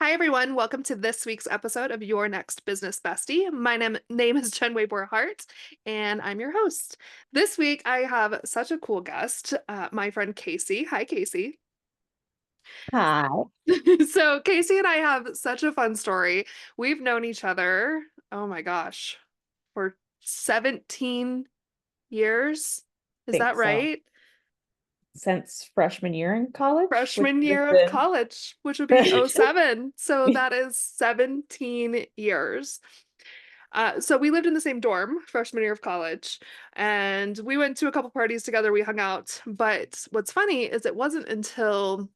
Hi, everyone. Welcome to this week's episode of Your Next Business Bestie. My name is Jen Waybor Hart, and I'm your host. This week, I have such a cool guest, my friend Casey. Hi, Casey. Hi. So, Casey and I have such a fun story. We've known each other, oh my gosh, for 17 years. Is Think that so. right? Since freshman year in college, which Freshman would have year of been college, which would be '07. So, that is 17 years. So we lived in the same dorm freshman year of college, and we went to a couple parties together. We hung out. But what's funny is it wasn't until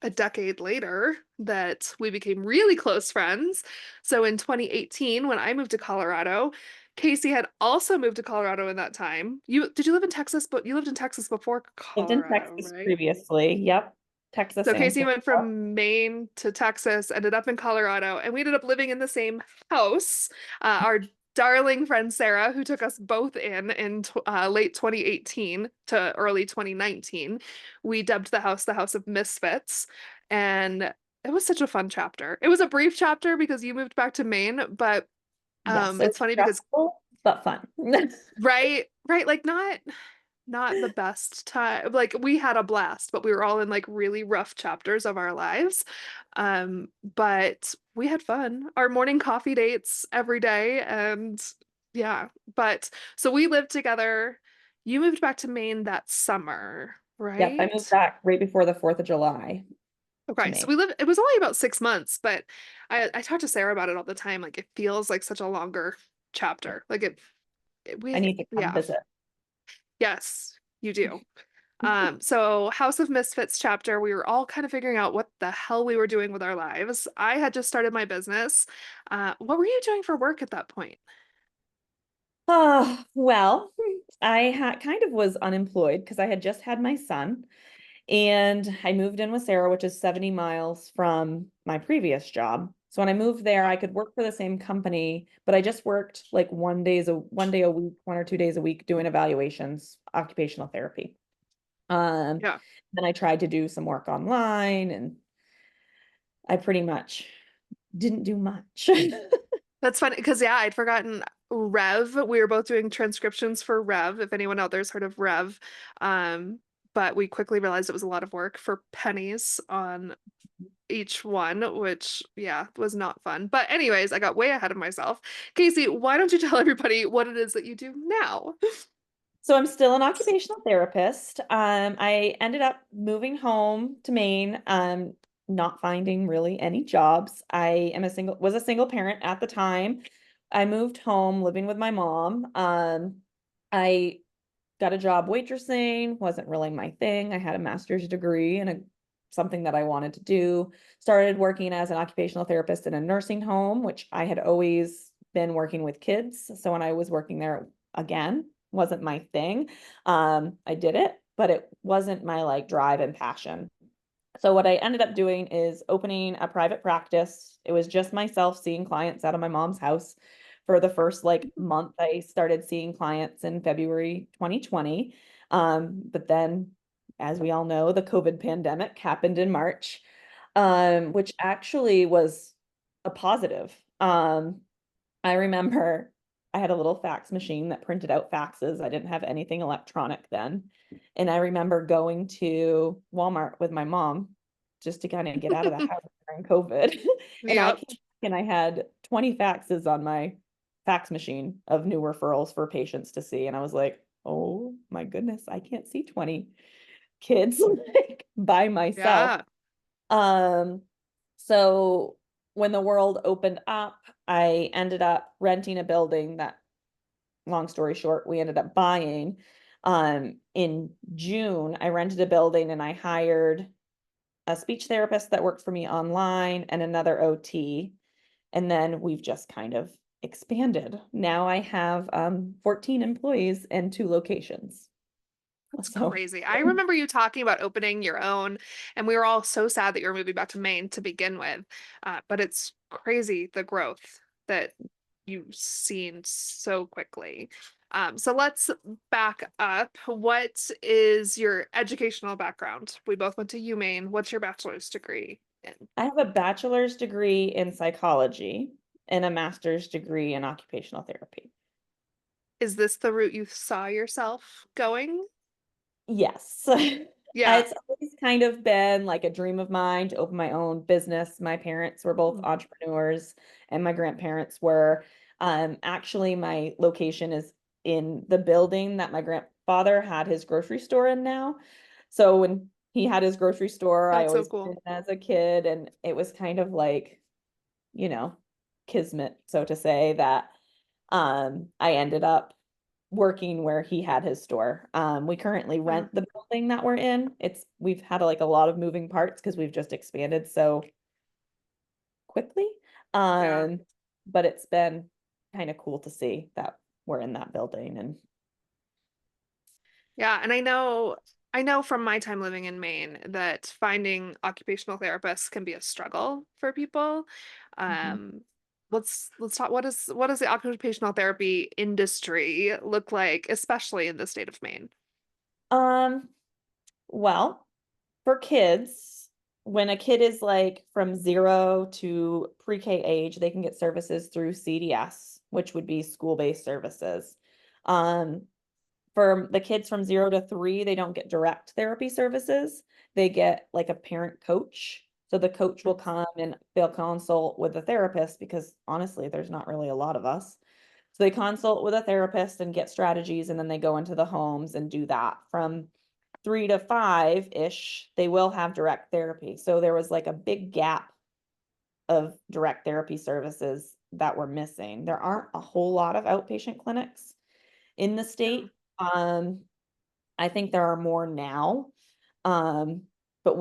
a decade later that we became really close friends. So in 2018, when I moved to Colorado, Casey had also moved to Colorado in that time. You did you live in Texas, but you lived in Texas before lived in Colorado, Texas right? previously. Yep. Texas So and Casey Florida. went from Maine to Texas, ended up in Colorado, and we ended up living in the same house. Our darling friend Sarah, who took us both in late 2018 to early 2019, we dubbed the house of Misfits, and it was such a fun chapter. It was a brief chapter because you moved back to Maine, but Yes, it it's was funny because stressful but fun. right, like not the best time. Like we had a blast, but we were all in like really rough chapters of our lives. But we had fun. Our morning coffee dates every day and yeah. But so we lived together. You moved back to Maine that summer, Yep, I moved right? back right before the 4th of July to Okay, so Maine. we lived, it was only about 6 months, but I talk to Sarah about it all the time. Like it feels like such a longer chapter. Like I we, need to come yeah, visit. yes, you do. So House of Misfits chapter, we were all kind of figuring out what the hell we were doing with our lives. I had just started my business. What were you doing for work at that point? Well, I had kind of was unemployed because I had just had my son. And I moved in with Sarah, which is 70 miles from my previous job. So when I moved there, I could work for the same company, but I just worked like 1 day a week, 1 or 2 days a week doing evaluations, occupational therapy. Um, Yeah, then I tried to do some work online and I pretty much didn't do much. that's funny because yeah, I'd forgotten Rev. We were both doing transcriptions for Rev, if anyone out there's heard of Rev. Um, but we quickly realized it was a lot of work for pennies on each one, which yeah, was not fun. But anyways, I got way ahead of myself. Casey, why don't you tell everybody what it is that you do now? So I'm still an occupational therapist. I ended up moving home to Maine, not finding really any jobs. Was a single parent at the time. I moved home living with my mom. I got a job waitressing, wasn't really my thing. I had a master's degree and something that I wanted to do. Started working as an occupational therapist in a nursing home, which I had always been working with kids. So when I was working there again, wasn't my thing. I did it, but it wasn't my like drive and passion. So what I ended up doing is opening a private practice. It was just myself seeing clients out of my mom's house. For the first like month, I started seeing clients in February 2020. But then, as we all know, the COVID pandemic happened in March, which actually was a positive. I remember I had a little fax machine that printed out faxes. I didn't have anything electronic then. And I remember going to Walmart with my mom just to kind of get out of the house during COVID. And I Yep. came back and I had 20 faxes on my fax machine of new referrals for patients to see. And I was like, oh my goodness, I can't see 20 kids like by myself. Yeah. Um, so when the world opened up, I ended up renting a building that, long story short, we ended up buying. In June, I rented a building and I hired a speech therapist that worked for me online and another OT. And then we've just kind of expanded. Now I have 14 employees and two locations. That's So crazy. I remember you talking about opening your own, and we were all so sad that you were moving back to Maine to begin with. But it's crazy the growth that you've seen so quickly. So let's back up. What is your educational background? We both went to UMaine. What's your bachelor's degree? I have a bachelor's degree in psychology and a master's degree in occupational therapy. Is this the route you saw yourself going? Yes. Yeah. It's always kind of been like a dream of mine to open my own business. My parents were both Mm. entrepreneurs and my grandparents were. Actually, my location is in the building that my grandfather had his grocery store in now. So when he had his grocery store, I That's so always went cool. in as a kid, and it was kind of like, you know, kismet, so to say, that I ended up working where he had his store. We currently Yeah. rent the building that we're in. We've had like a lot of moving parts because we've just expanded so quickly. Yeah. Um, but it's been kind of cool to see that we're in that building and Yeah, and I know from my time living in Maine that finding occupational therapists can be a struggle for people. Mhm. Um, let's talk what does the occupational therapy industry look like, especially in the state of Maine? um, well, for kids, when a kid is like from 0 to pre-K age, they can get services through CDS, which would be school-based services. Um, for the kids from 0 to 3, they don't get direct therapy services. They get like a parent coach. So the coach will come and they'll consult with the therapist because honestly, there's not really a lot of us. So they consult with a therapist and get strategies, and then they go into the homes and do that. From 3 to 5-ish, they will have direct therapy. So there was like a big gap of direct therapy services that were missing. There aren't a whole lot of outpatient clinics in the Yeah. state. Um, I think there are more now. Um, but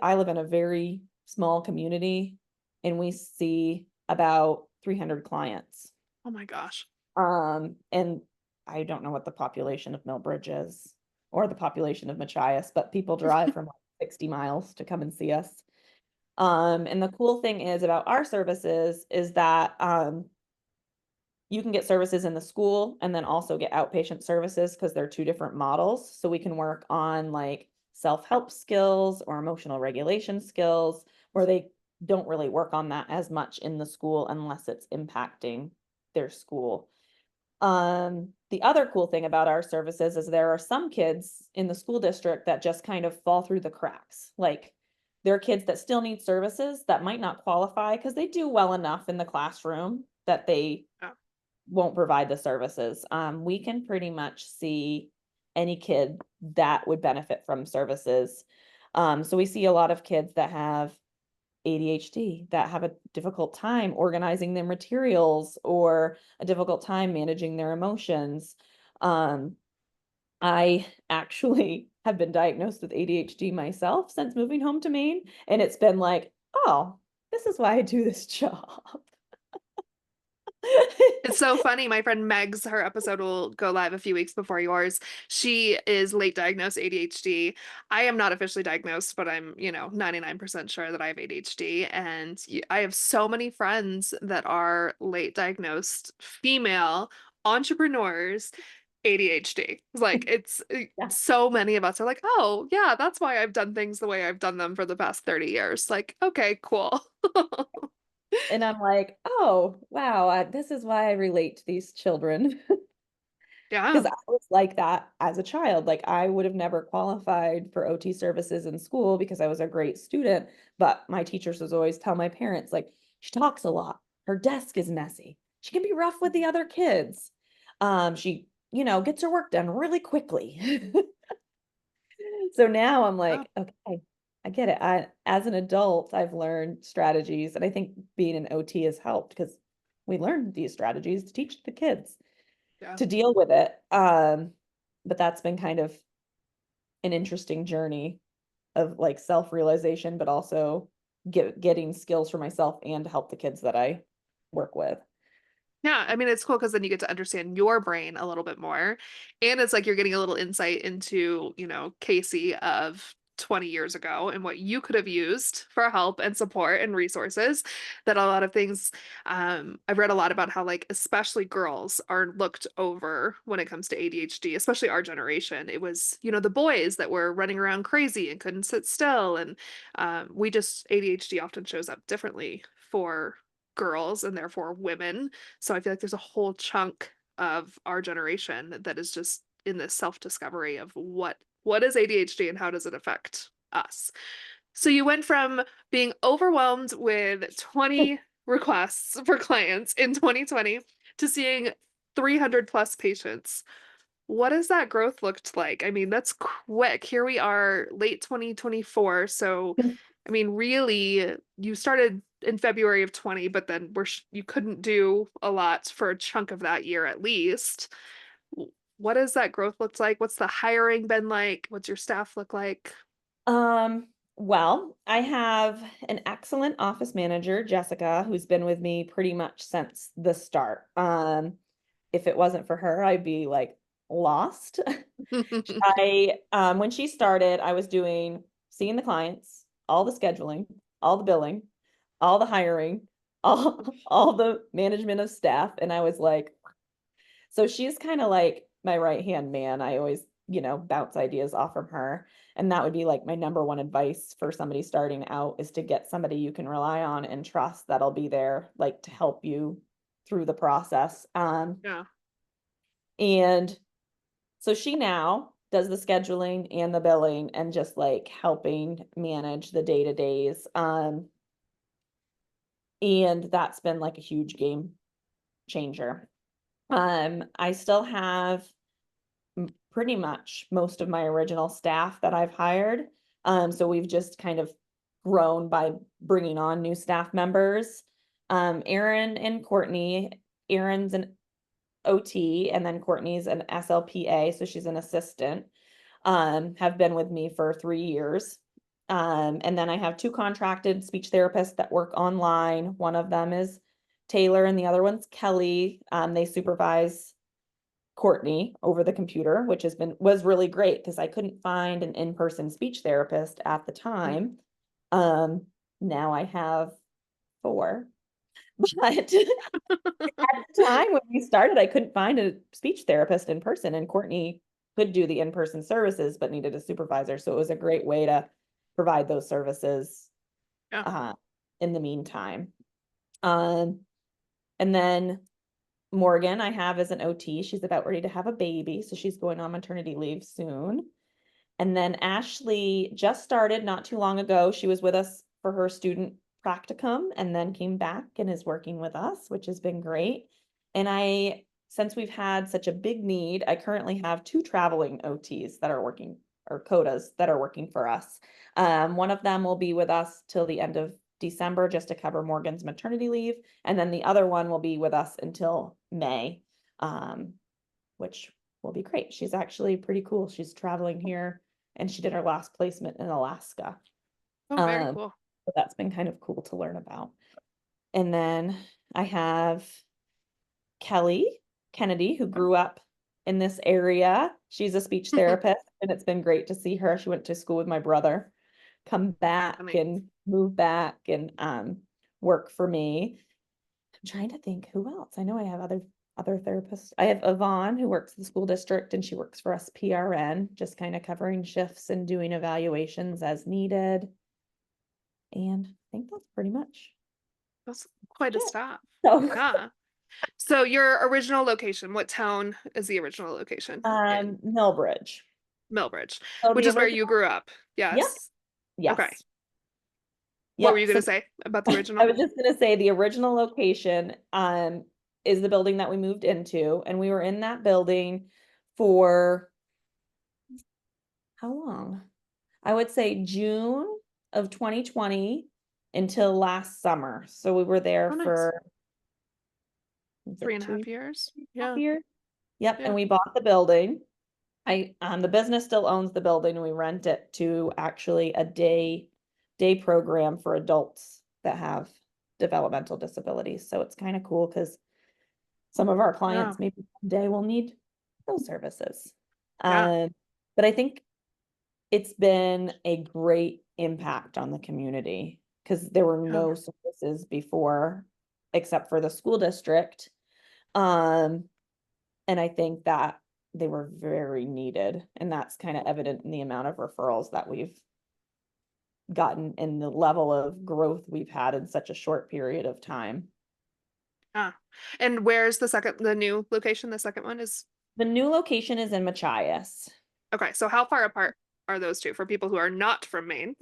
I live in a very small community and we see about 300 clients. Oh my gosh. And I don't know what the population of Millbridge is or the population of Machias, but people drive from like 60 miles to come and see us. And the cool thing is about our services is that you can get services in the school and then also get outpatient services because they're two different models. So we can work on like self-help skills or emotional regulation skills where they don't really work on that as much in the school unless it's impacting their school. The other cool thing about our services is there are some kids in the school district that just kind of fall through the cracks. Like there are kids that still need services that might not qualify because they do well enough in the classroom that they Yeah. won't provide the services. We can pretty much see any kid that would benefit from services. So we see a lot of kids that have ADHD that have a difficult time organizing their materials or a difficult time managing their emotions. Um, I actually have been diagnosed with ADHD myself since moving home to Maine, and it's been like, oh, this is why I do this job. It's so funny. My friend Meg's, her episode will go live a few weeks before yours. She is late diagnosed ADHD. I am not officially diagnosed, but I'm, 99% sure that I have ADHD. And I have so many friends that are late diagnosed female entrepreneurs, ADHD. Like Yeah. so many of us are like, oh, yeah, that's why I've done things the way I've done them for the past 30 years. Like, okay, cool. And I'm like, oh, wow, this is why I relate to these children. Yeah. Because I was like that as a child. Like I would have never qualified for OT services in school because I was a great student. But my teachers was always tell my parents, like, she talks a lot. Her desk is messy. She can be rough with the other kids. She, gets her work done really quickly. So now I'm Oh, like, okay, I get it. As an adult, I've learned strategies, and I think being an OT has helped because we learned these strategies to teach the kids yeah. to deal with it. But that's been kind of an interesting journey of like self-realization, but also getting skills for myself and to help the kids that I work with. Yeah, I mean, it's cool because then you get to understand your brain a little bit more. And it's like you're getting a little insight into, Casey of 20 years ago and what you could have used for help and support and resources. That a lot of things, I've read a lot about how, like, especially girls are looked over when it comes to ADHD, especially our generation. It was, the boys that were running around crazy and couldn't sit still. And ADHD often shows up differently for girls and therefore women. So I feel like there's a whole chunk of our generation that is just in this self-discovery of what is ADHD and how does it affect us. So you went from being overwhelmed with 20 requests for clients in 2020 to seeing 300 plus patients. What has that growth looked like? I mean, that's quick. Here we are, late 2024. So, I mean, really, you started in February of 20, but then you couldn't do a lot for a chunk of that year at least. What has that growth looked like? What's the hiring been like? What's your staff look like? Well, I have an excellent office manager, Jessica, who's been with me pretty much since the start. If it wasn't for her, I'd be like lost. When she started, I was seeing the clients, all the scheduling, all the billing, all the hiring, all the management of staff. And I was like, so she's kind of like my right hand man. I always, bounce ideas off from her. And that would be like my number one advice for somebody starting out is to get somebody you can rely on and trust that'll be there, like to help you through the process. Yeah. And so she now does the scheduling and the billing and just like helping manage the day-to-days. And that's been like a huge game changer. I still have pretty much most of my original staff that I've hired. So we've just kind of grown by bringing on new staff members. Erin and Courtney, Erin's an OT and then Courtney's an SLPA, so she's an assistant, have been with me for 3 years. And then I have two contracted speech therapists that work online. One of them is Taylor and the other one's Kelly. They supervise Courtney over the computer, which was really great because I couldn't find an in-person speech therapist at the time. Now I have four, but at the time when we started, I couldn't find a speech therapist in person, and Courtney could do the in-person services but needed a supervisor. So it was a great way to provide those services Yeah. in the meantime. And then Morgan, I have as an OT. She's about ready to have a baby, so she's going on maternity leave soon. And then Ashley just started not too long ago. She was with us for her student practicum and then came back and is working with us, which has been great. And since we've had such a big need, I currently have two traveling OTs that are working, or CODAs that are working for us. One of them will be with us till the end of December just to cover Morgan's maternity leave. And then the other one will be with us until May, which will be great. She's actually pretty cool. She's traveling here and she did her last placement in Alaska. Oh, very cool. So that's been kind of cool to learn about. And then I have Kelly Kennedy, who grew up in this area. She's a speech therapist, and it's been great to see her. She went to school with my brother, come back Funny. and move back and work for me. I'm trying to think who else. I know I have other therapists. I have Yvonne who works in the school district and she works for us PRN, just kind of covering shifts and doing evaluations as needed. And I think that's pretty much That's quite a it. staff. So Yeah. So your original location, what town is the original location in? Millbridge. Millbridge, So which the is where you original, grew up. yep, Yes. Okay. yes. What were Yep. you going to So say about the I original? was just gonna say the original location is the building that we moved into, and we were in that building for how long? I would say June of 2020 until last summer. So we were there Oh, nice. for was Three it and a two half years. and a half Yeah. years? Yep, and Yeah. we bought the building. The business still owns the building and we rent it to actually a day program for adults that have developmental disabilities. So it's kind of cool because some of our Yeah. clients maybe one day will need those services. Yeah. But I think it's been a great impact on the community because there were Yeah. no services before except for the school district. Um, and I think that they were very needed, and that's kind of evident in the amount of referrals that we've gotten and the level of growth we've had in such a short period of time. Ah. And where's the new location? The second one is The new location is in Machias. okay. So how far apart are those two for people who are not from Maine?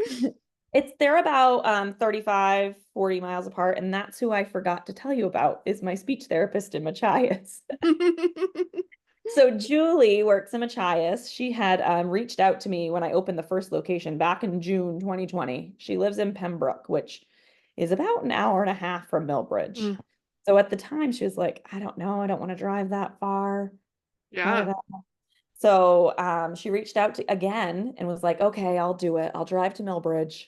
They're about 35, 40 miles apart, and that's who I forgot to tell you about is my speech therapist in Machias. So Julie works in Machias. She had reached out to me when I opened the first location back in June 2020. She lives in Pembroke, which is about an hour and a half from Millbridge. Mm, So at the time, she was like, I don't know, I don't want to drive that far. Da, da, yeah. da. So she reached out to again and was like, okay, I'll do it. I'll drive to Millbridge.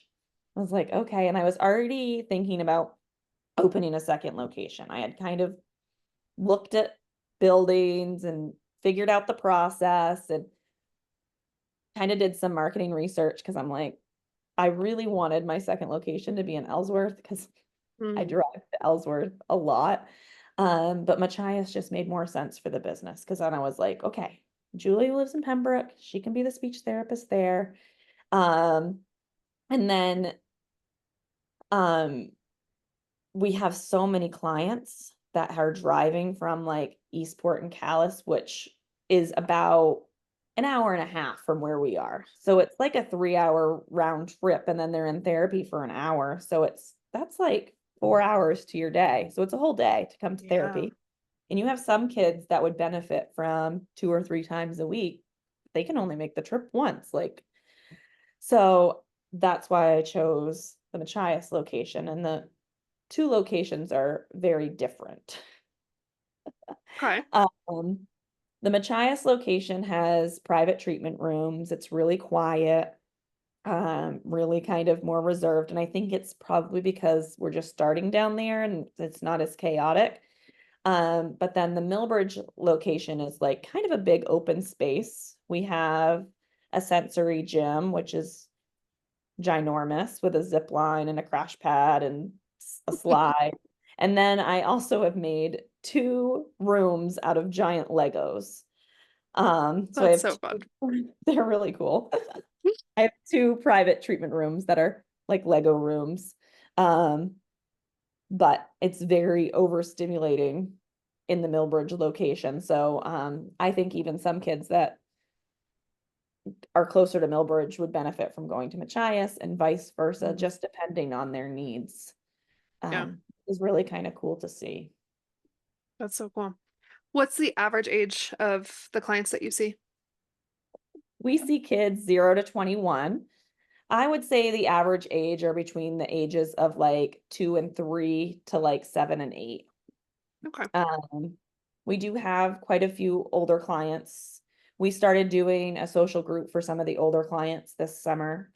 I was like, okay. And I was already thinking about opening a second location. I had kind of looked at buildings and figured out the process and kind of did some marketing research because I'm like, I really wanted my second location to be in Ellsworth because I Mm, drive to Ellsworth a lot. But Machias just made more sense for the business because then I was like, okay, Julie lives in Pembroke. She can be the speech therapist there. Um, and then um, we have so many clients that are driving from like Eastport and Calais, which is about an hour and a half from where we are. So it's like a 3 hour round trip, and then they're in therapy for an hour. So that's like 4 hours to your day. So it's a whole day to come to yeah. therapy. And you have some kids that would benefit from 2 or 3 times a week. They can only make the trip once. Like, so that's why I chose the Machias location. And the two locations are very different. Okay. Um, the Machias location has private treatment rooms. It's really quiet, really kind of more reserved. And I think it's probably because we're just starting down there and it's not as chaotic. But then the Millbridge location is like kind of a big open space. We have a sensory gym, which is ginormous with a zip line and a crash pad and a slide. And then I also have made 2 rooms out of giant Legos. So I That's have so fun. they're really cool. I have 2 private treatment rooms that are like Lego rooms. Um, but it's very overstimulating in the Millbridge location. So I think even some kids that are closer to Millbridge would benefit from going to Machias and vice versa, Mm, just depending on their needs. yeah. Is really kind of cool to see. That's so cool. What's the average age of the clients that you see? We see kids 0 to 21. I would say the average age are between the ages of like 2 and 3 to like 7 and 8. Okay. Um, we do have quite a few older clients. We started doing a social group for some of the older clients this summer,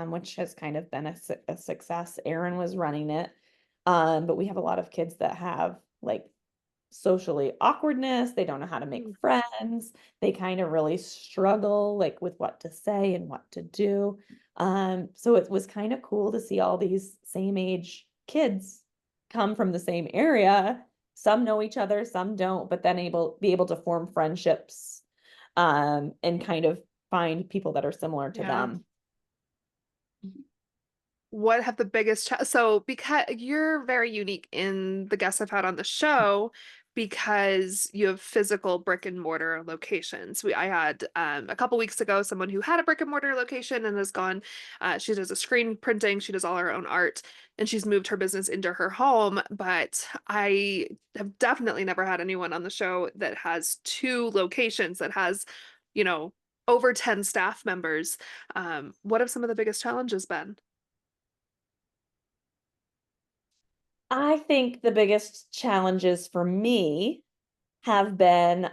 which has kind of been a success. Aaron was running it. But we have a lot of kids that have like socially awkwardness. They don't know how to make Mm, friends. They kind of really struggle like with what to say and what to do. So it was kind of cool to see all these same age kids come from the same area. Some know each other, some don't, but then be able to form friendships and kind of find people that are similar to yeah. them. What have the biggest so because you're very unique in the guests I've had on the show because you have physical brick and mortar locations. I had a couple weeks ago someone who had a brick and mortar location and has gone she does a screen printing, she does all her own art, and she's moved her business into her home, but I have definitely never had anyone on the show that has 2 locations that has, you know, over 10 staff members. What have some of the biggest challenges been? I think the biggest challenges for me have been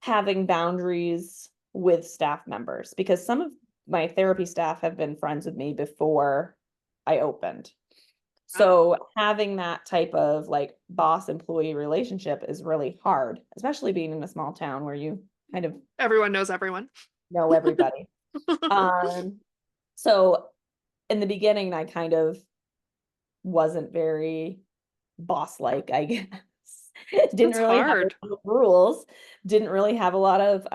having boundaries with staff members because some of my therapy staff have been friends with me before I opened. So having that type of like boss employee relationship is really hard, especially being in a small town where you kind of Everyone knows everyone. know everybody. Um, so in the beginning, I kind of wasn't very boss-like, I guess. Didn't That's really have a hard. lot of rules, didn't really have a lot of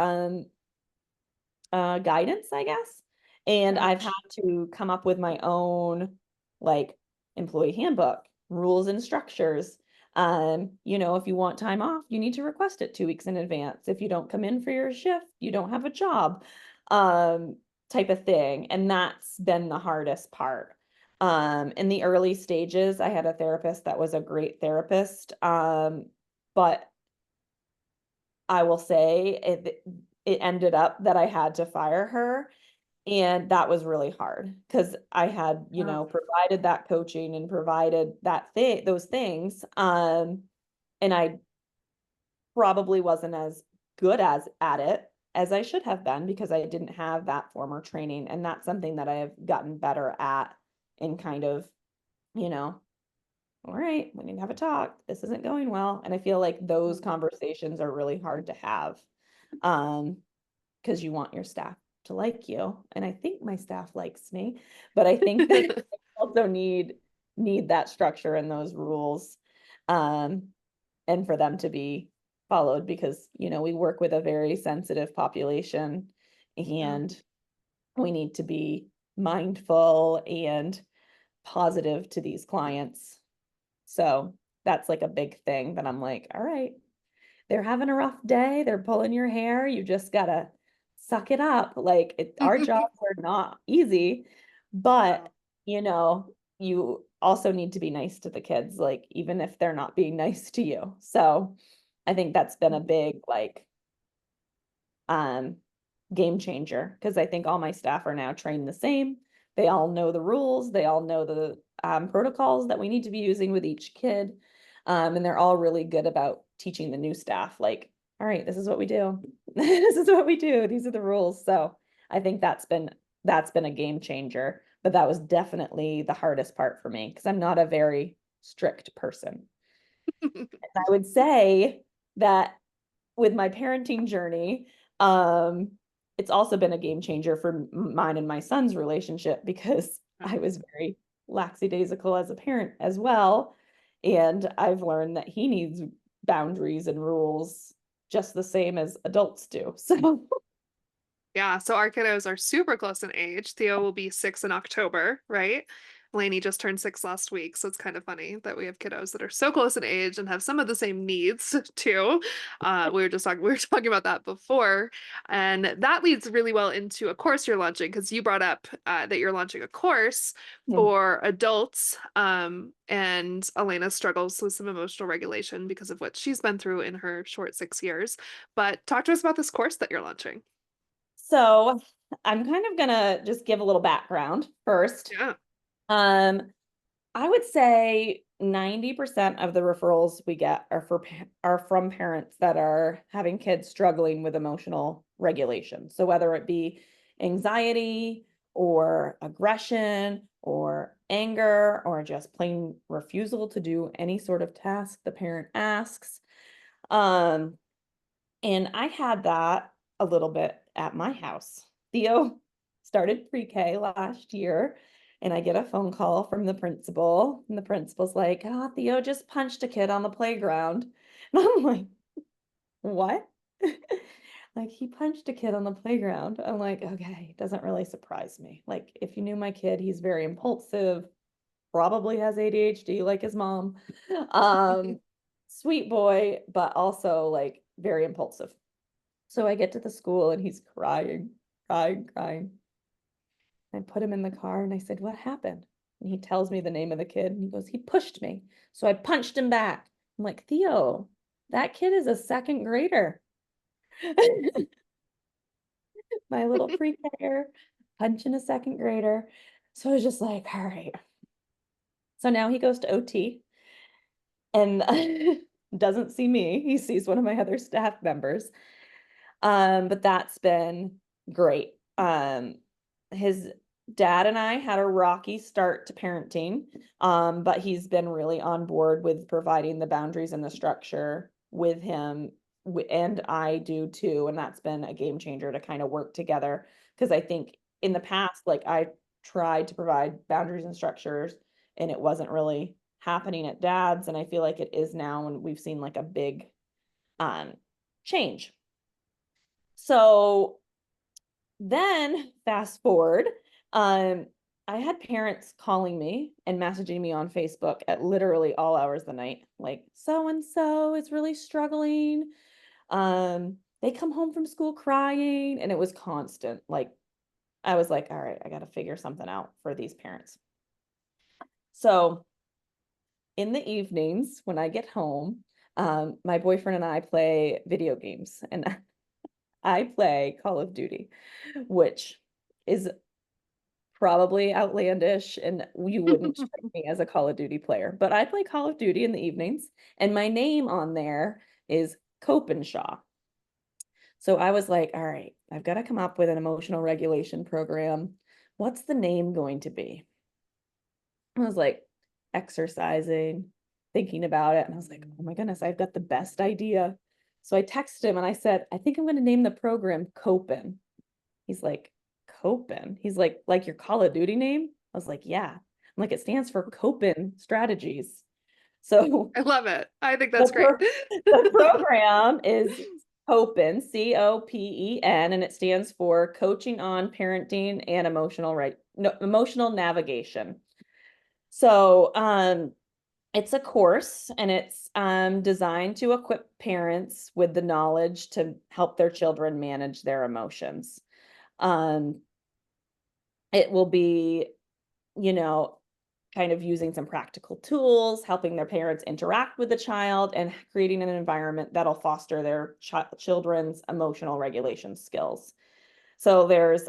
guidance, I guess. And I've had Ouch. to come up with my own like employee handbook, rules and structures. If you want time off, you need to request it 2 weeks in advance. If you don't come in for your shift, you don't have a job, um, type of thing. And that's been the hardest part. In the early stages, I had a therapist that was a great therapist. But I will say it ended up that I had to fire her. And that was really hard because I had, Oh. provided that coaching and provided those things. And I probably wasn't as good as at it as I should have been because I didn't have that former training. And that's something that I have gotten better at in kind of, you know, all right, we need to have a talk. This isn't going well. And I feel like those conversations are really hard to have. Because you want your staff to like you. And I think my staff likes me, but I think that I also need that structure and those rules. Um, and for them to be followed because, we work with a very sensitive population Yeah. and we need to be mindful and positive to these clients. So that's like a big thing that I'm like, all right, they're having a rough day, they're pulling your hair, you just gotta suck it up. Like our jobs are not easy, but No. you also need to be nice to the kids, like even if they're not being nice to you. So I think that's been a big like um game changer because I think all my staff are now trained the same. They all know the rules, they all know the protocols that we need to be using with each kid. And they're all really good about teaching the new staff, like, all right, this is what we do. This is what we do. These are the rules. So I think that's been a game changer. But that was definitely the hardest part for me because I'm not a very strict person. And I would say that with my parenting journey, it's also been a game changer for mine and my son's relationship because I Oh. was very lackadaisical as a parent as well. And I've learned that he needs boundaries and rules just the same as adults do. So, Yeah, so our kiddos are super close in age. Theo will be 6 in October, right? Lainey just turned 6 last week, so it's kind of funny that we have kiddos that are so close in age and have some of the same needs too. We were talking about that before, and that leads really well into a course you're launching because you brought up that you're launching a course yeah. for adults, and Elena struggles with some emotional regulation because of what she's been through in her short 6 years. But talk to us about this course that you're launching. So I'm kind of gonna just give a little background first. Yeah. Um, I would say 90% of the referrals we get are from parents that are having kids struggling with emotional regulation. So whether it be anxiety or aggression or anger or just plain refusal to do any sort of task the parent asks. Um, and I had that a little bit at my house. Theo started pre-K last year, and I get a phone call from the principal, and the principal's like, "Ah, Theo just punched a kid on the playground." And I'm like, "What?" Like, he punched a kid on the playground. I'm like, okay, doesn't really surprise me. Like, if you knew my kid, he's very impulsive, probably has ADHD like his mom. Um, Sweet boy, but also like very impulsive. So I get to the school and he's crying, crying, crying. I put him in the car and I said, "What happened?" And he tells me the name of the kid and he goes, "He pushed me." So I punched him back. I'm like, "Theo, that kid is a second grader." My little pre-K punching a second grader. So I was just like, all right. So now he goes to OT and doesn't see me. He sees one of my other staff members. But that's been great. His dad and I had a rocky start to parenting, but he's been really on board with providing the boundaries and the structure with him and I do too. And that's been a game changer to kind of work together. Because I think in the past, like I tried to provide boundaries and structures and it wasn't really happening at dad's. And I feel like it is now, and we've seen like a big um change. So then fast forward, um, I had parents calling me and messaging me on Facebook at literally all hours of the night, like so and so is really struggling. They come home from school crying, and it was constant. Like I was like, all right, I got to figure something out for these parents. So in the evenings when I get home, my boyfriend and I play video games, and I play Call of Duty, which is probably outlandish and you wouldn't check me as a Call of Duty player, but I play Call of Duty in the evenings and my name on there is Copenshaw. So I was like, all right, I've got to come up with an emotional regulation program. What's the name going to be? I was like exercising, thinking about it, and I was like, oh my goodness, I've got the best idea. So I texted him and I said, I think I'm going to name the program COPEN. He's like, COPEN. He's like your Call of Duty name? I was like, yeah. I'm like, it stands for COPEN Strategies. So I love it. I think the, that's great. the program is COPEN, COPEN, and it stands for Coaching on Parenting and Emotional Navigation. So it's a course and it's designed to equip parents with the knowledge to help their children manage their emotions. Um, it will be, you know, kind of using some practical tools, helping their parents interact with the child, and creating an environment that'll foster their children's emotional regulation skills. So there's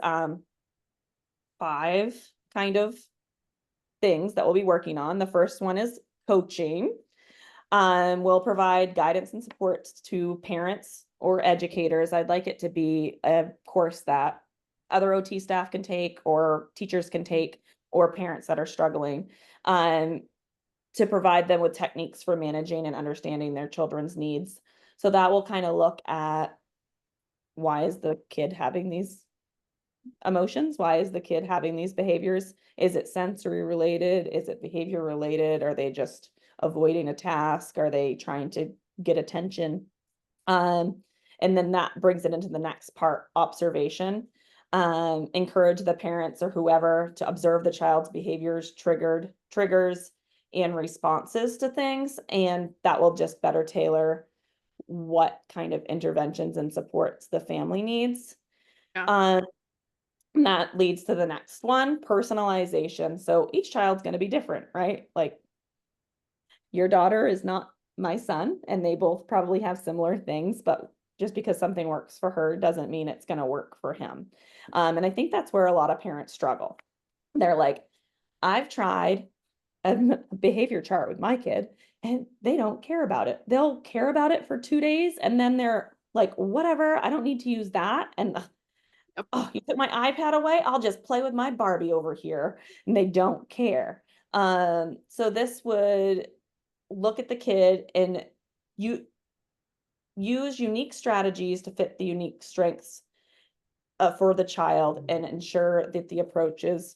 5 kind of things that we'll be working on. The first one is coaching. We'll provide guidance and support to parents or educators. I'd like it to be a course that other OT staff can take or teachers can take or parents that are struggling to provide them with techniques for managing and understanding their children's needs. So that will kind of look at why is the kid having these emotions? Why is the kid having these behaviors? Is it sensory related? Is it behavior related? Are they just avoiding a task? Are they trying to get attention? Um, and then that brings it into the next part, observation. Encourage the parents or whoever to observe the child's behaviors, triggers, and responses to things. And that will just better tailor what kind of interventions and supports the family needs. Yeah. Um, and that leads to the next one, personalization. So each child's going to be different, right? Like your daughter is not my son, and they both probably have similar things, but just because something works for her doesn't mean it's going to work for him. And I think that's where a lot of parents struggle. They're like, I've tried a behavior chart with my kid and they don't care about it. They'll care about it for 2 days and then they're like, whatever, I don't need to use that. And Yep. oh, you took my iPad away, I'll just play with my Barbie over here. And they don't care. So this would look at the kid and you use unique strategies to fit the unique strengths for the child and ensure that the approach is,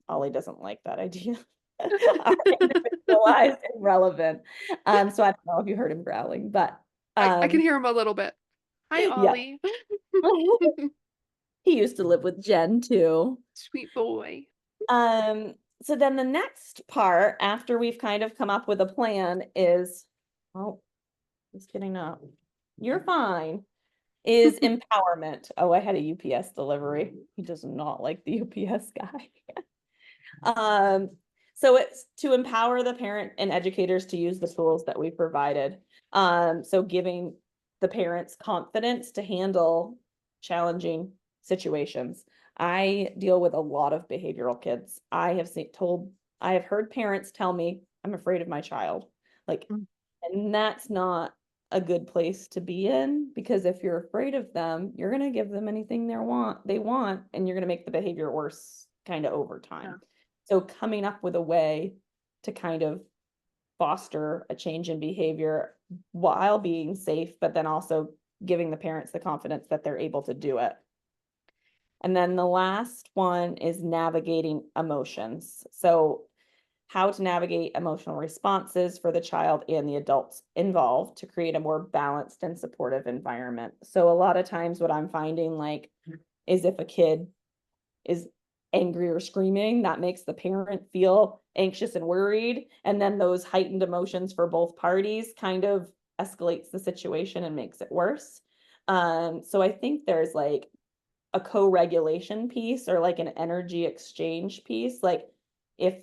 Ollie doesn't like that idea. Are individualized and relevant. So I don't know if you heard him growling, but I can hear him a little bit. Hi, yeah. Ollie. He used to live with Jen too. Sweet boy. So then the next part, after we've kind of come up with a plan, is, oh, he's getting up. You're fine. Is empowerment. Oh, I had a UPS delivery. He does not like the UPS guy. So it's to empower the parent and educators to use the tools that we provided. So giving the parents confidence to handle challenging situations. I deal with a lot of behavioral kids. I have heard parents tell me, I'm afraid of my child. Like, Mm. and that's not a good place to be in, because if you're afraid of them, you're going to give them anything they want, and you're going to make the behavior worse kind of over Yeah. time. So coming up with a way to kind of foster a change in behavior while being safe, but then also giving the parents the confidence that they're able to do it. And then the last one is navigating emotions. So, how to navigate emotional responses for the child and the adults involved to create a more balanced and supportive environment. So, a lot of times, what I'm finding like is if a kid is angry or screaming, that makes the parent feel anxious and worried. And then those heightened emotions for both parties kind of escalates the situation and makes it worse. So I think there's like a co-regulation piece or like an energy exchange piece. Like if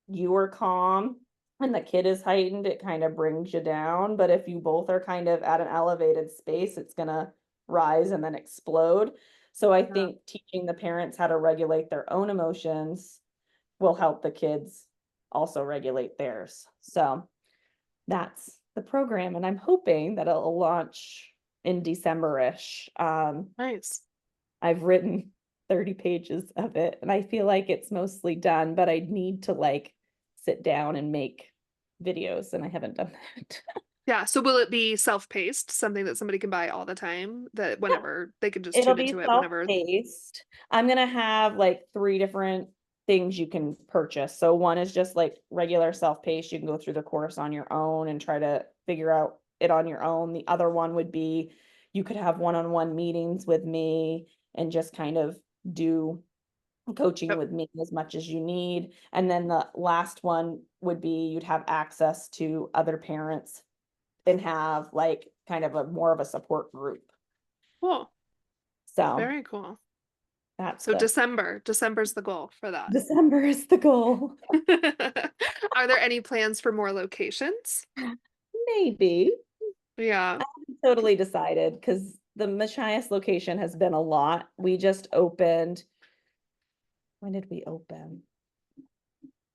you are calm and the kid is heightened, it kind of brings you down. But if you both are kind of at an elevated space, it's gonna rise and then explode. So I Yeah. think teaching the parents how to regulate their own emotions will help the kids also regulate theirs. So that's the program, and I'm hoping that it'll launch in December-ish. Nice. I've written 30 pages of it and I feel like it's mostly done, but I need to like sit down and make videos and I haven't done that. Yeah. So will it be self-paced, something that somebody can buy all the time, that whenever they can just It'll tune be into it whenever? self-paced. I'm gonna have like 3 different things you can purchase. So one is just like regular self-paced. You can go through the course on your own and try to figure out it on your own. The other one would be you could have one-on-one meetings with me and just kind of do coaching Oh, with me as much as you need. And then the last one would be you'd have access to other parents and have like kind of a more of a support group. cool. So Very cool. that's So the December's the goal for that. December is the goal. Are there any plans for more locations? Maybe. Yeah. I haven't totally decided because the Machias location has been a lot. We just opened, when did we open?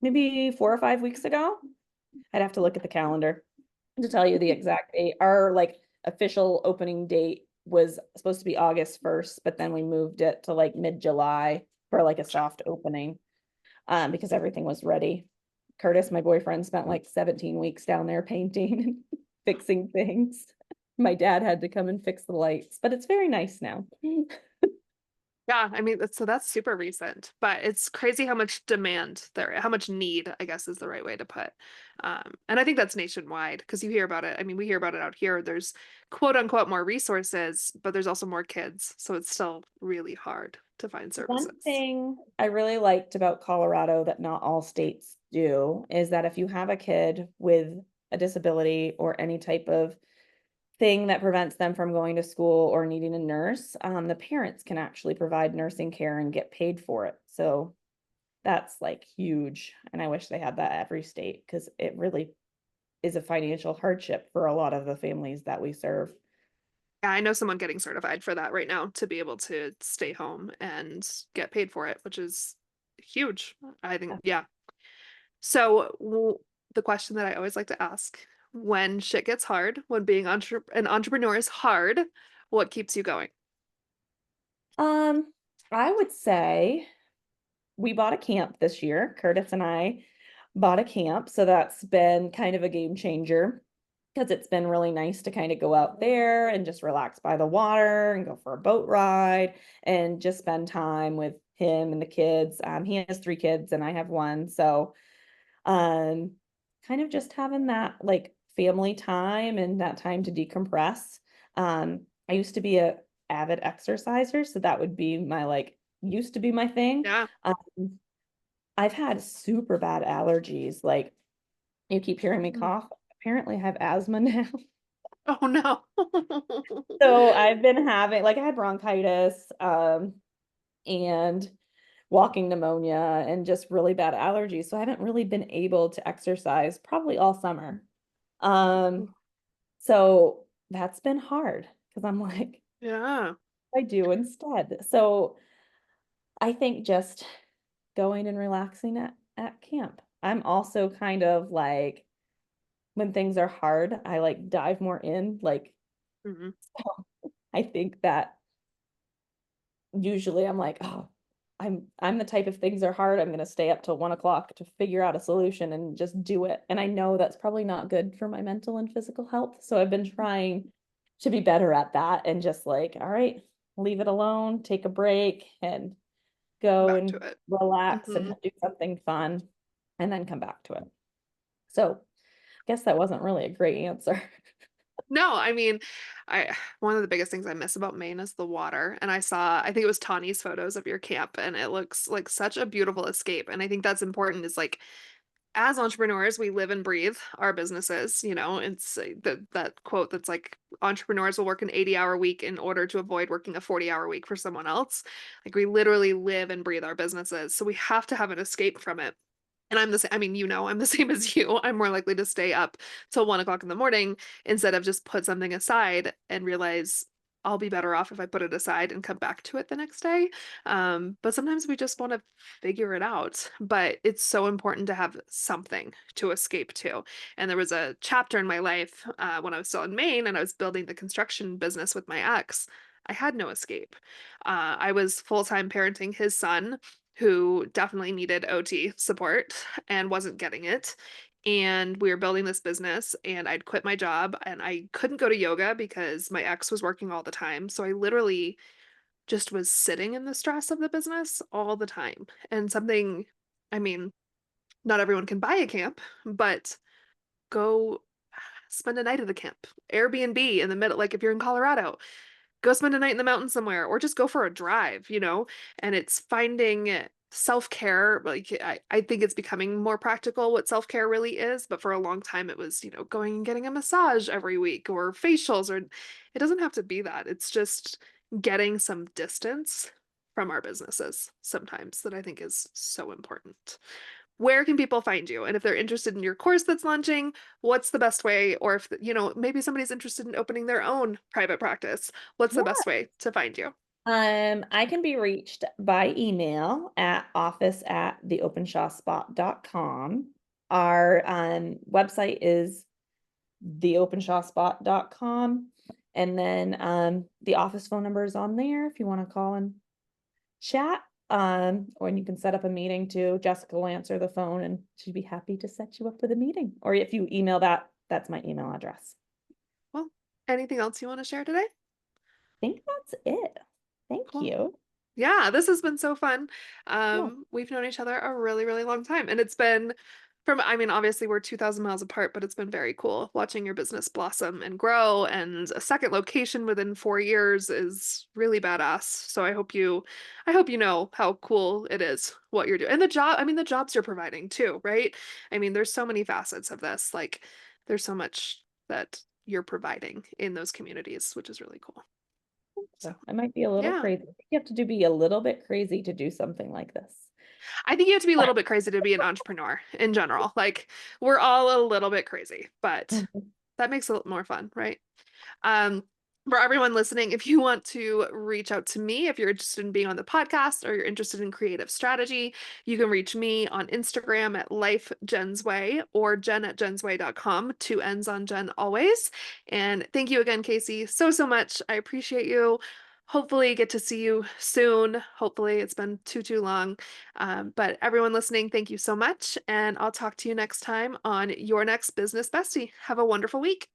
Maybe 4 or 5 weeks ago. I'd have to look at the calendar to tell you the exact date. Our like official opening date was supposed to be August 1st, but then we moved it to like mid-July for like a soft opening because everything was ready. Curtis, my boyfriend, spent like 17 weeks down there painting and fixing things. My dad had to come and fix the lights, but it's very nice now. Yeah, I mean, that's super recent, but it's crazy how much demand there, how much need, I guess is the right way to put. And I think that's nationwide because you hear about it. I mean, we hear about it out here. There's quote unquote more resources, but there's also more kids, so it's still really hard to find One services. thing I really liked about Colorado that not all states do is that if you have a kid with a disability or any type of thing that prevents them from going to school or needing a nurse, the parents can actually provide nursing care and get paid for it. So that's like huge. And I wish they had that every state because it really is a financial hardship for a lot of the families that we serve. Yeah, I know someone getting certified for that right now to be able to stay home and get paid for it, which is huge. I think, yeah. So the question that I always like to ask, when shit gets hard, when being an entrepreneur is hard, what keeps you going? Um, I would say we bought a camp this year. Curtis and I bought a camp, so that's been kind of a game changer because it's been really nice to kind of go out there and just relax by the water and go for a boat ride and just spend time with him and the kids. He has 3 kids and I have one, so um, kind of just having that like family time and that time to decompress. I used to be a avid exerciser, so that would be my like used to be my thing. Yeah. Um, I've had super bad allergies. Like you keep hearing me Mm. cough. Apparently I have asthma now. Oh no. So I've been having like I had bronchitis, and walking pneumonia and just really bad allergies. So I haven't really been able to exercise probably all summer. Um, so that's been hard because I'm like, Yeah. I do instead. So I think just going and relaxing at camp. I'm also kind of like when things are hard, I like dive more in. Like Mhm. I think that usually I'm like, oh, I'm the type of things are hard, I'm gonna stay up till 1 o'clock to figure out a solution and just do it. And I know that's probably not good for my mental and physical health. So I've been trying to be better at that and just like, all right, leave it alone, take a break and go Back to and it. relax and Hmm. do something fun and then come back to it. So I guess that wasn't really a great answer. No, I mean, I one of the biggest things I miss about Maine is the water. And I think it was Tawny's photos of your camp, and it looks like such a beautiful escape. And I think that's important is like as entrepreneurs, we live and breathe our businesses. It's that quote that's like entrepreneurs will work an 80-hour week in order to avoid working a 40-hour week for someone else. Like we literally live and breathe our businesses. So we have to have an escape from it. And I'm the same, I mean, I'm the same as you. I'm more likely to stay up till 1 o'clock in the morning instead of just put something aside and realize I'll be better off if I put it aside and come back to it the next day. But sometimes we just want to figure it out. But it's so important to have something to escape to. And there was a chapter in my life when I was still in Maine and I was building the construction business with my ex. I had no escape. I was full-time parenting his son who definitely needed OT support and wasn't getting it. And we were building this business, and I'd quit my job and I couldn't go to yoga because my ex was working all the time. So I literally just was sitting in the stress of the business all the time. And I mean, not everyone can buy a camp, but go spend a night at the camp. Airbnb in the middle, like if you're in Colorado, go spend a night in the mountains somewhere or just go for a drive. And it's finding self-care. Like I think it's becoming more practical what self-care really is, but for a long time it was, going and getting a massage every week or facials, or it doesn't have to be that. It's just getting some distance from our businesses sometimes that I think is so important. Where can people find you? And if they're interested in your course that's launching, what's the best way? Or if, maybe somebody's interested in opening their own private practice, what's the Yeah. best way to find you? I can be reached by email at office@theopenshawspot.com. Our website is theopenshawspot.com. And then the office phone number is on there if you want to call and chat. Or you can set up a meeting too. Jessica will answer the phone and she'd be happy to set you up with a meeting. Or if you email that, that's my email address. Well, anything else you want to share today? I think that's it. Thank Cool. you. Yeah, this has been so fun. Yeah. We've known each other a really, really long time, and I mean, obviously we're 2,000 miles apart, but it's been very cool watching your business blossom and grow, and a second location within 4 years is really badass. So I hope you know how cool it is what you're doing. And I mean, the jobs you're providing too, right? I mean, there's so many facets of this. Like, there's so much that you're providing in those communities, which is really cool. So, So I might be a little yeah. crazy. I think you have to be a little bit crazy to do something like this. I think you have to be a little bit crazy to be an entrepreneur in general. Like we're all a little bit crazy, but Mhm. that makes it more fun, right? Um, for everyone listening, if you want to reach out to me, if you're interested in being on the podcast or you're interested in creative strategy, you can reach me on Instagram at lifejensway or jen@jensway.com. Two N's on Jen always. And thank you again, Casey, so, so much. I appreciate you. Hopefully get to see you soon. Hopefully it's been too long. But everyone listening, thank you so much. And I'll talk to you next time on Your Next Business Bestie. Have a wonderful week.